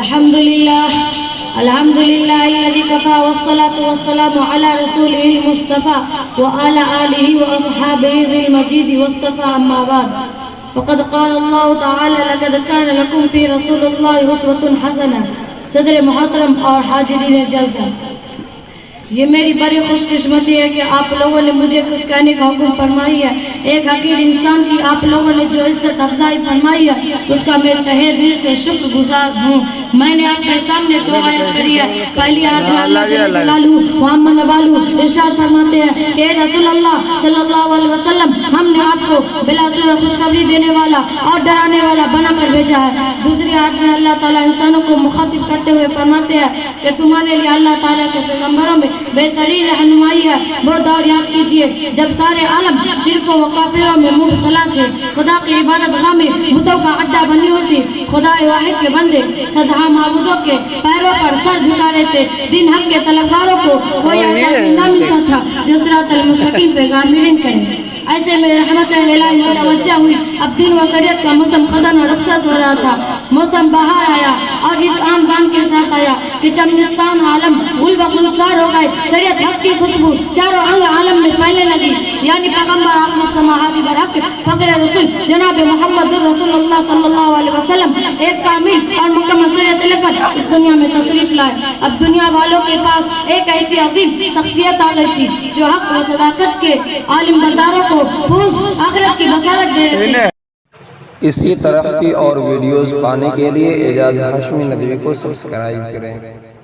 الحمد لله الذي كفى والصلاة والسلام على رسوله المصطفى وعلى آله وأصحابه ذي المجيد واصطفى أما بعد فقد قال الله تعالى لقد كان لكم في رسول الله أسوة حسنة صدر محترم اور حاضرین جلسہ، یہ میری بڑی خوش قسمتی ہے کہ آپ لوگوں نے مجھے کچھ کہنے کا حکم فرمائی ہے۔ ایک حقیر انسان کی آپ لوگوں نے جو عزت افزائی فرمائی ہے اس کا میں تہہ دل سے شکر گزار ہوں۔ میں نے آپ کے سامنے دو آیت کری ہے۔ پہلی آیت میں اللہ جل جلالہ محمد والو ارشاد فرماتے ہیں کہ اے رسول اللہ صلی اللہ علیہ وسلم، ہم نے آپ کو بلا سبب خوشخبری دینے والا اور ڈرانے والا بنا کر بھیجا ہے۔ دوسری آیت میں اللہ تعالیٰ انسانوں کو مخاطب کرتے ہوئے فرماتے ہیں کہ تمہارے لیے اللہ تعالیٰ کے پیغمبروں میں بہترین رہنمائی ہے۔ وہ دور یاد کیجئے جب سارے عالم شرکوں و کافروں میں مبتلا تھے، خدا کی عبادت گاہ میں بتوں کا اڈا بنی ہوئی تھی۔ خدا واحد کے بندے سدھا معبودوں کے پیروں پر سر جھکا رہے تھے۔ دین حق کے طلبگاروں کو کوئی ایسا دن نہ ملتا تھا جو صراط المستقیم پہ گامرین کرے۔ ایسے میں رحمت الہی متوجہ ہوئی۔ اب دین و شریعت کا موسم خزان و رخصت ہو رہا تھا۔ موسم بہار آیا اور اس عام بان کے ساتھ آیا کہ چمنستان عالم گل بگلزار ہو گئے۔ شریعت حق کی خوشبو چاروں انگ عالم میں پھیلنے لگی، یعنی پیغمبر احمد سماحاتی برحق فقر رسول جناب محمد رسول اللہ صلی اللہ علیہ وسلم ایک کامل اور مکمل شریعت لے کر اس دنیا میں تشریف لائے۔ اب دنیا والوں کے پاس ایک ایسی عظیم شخصیت آ گئی تھی جو حق و صداقت کے عالم برداروں کو فوز آخرت کی بشارت دے رہے تھے۔ اسی طرح کی اور ویڈیوز پانے کے لیے اعجاز ہاشمی ندوی کو سبسکرائب کریں۔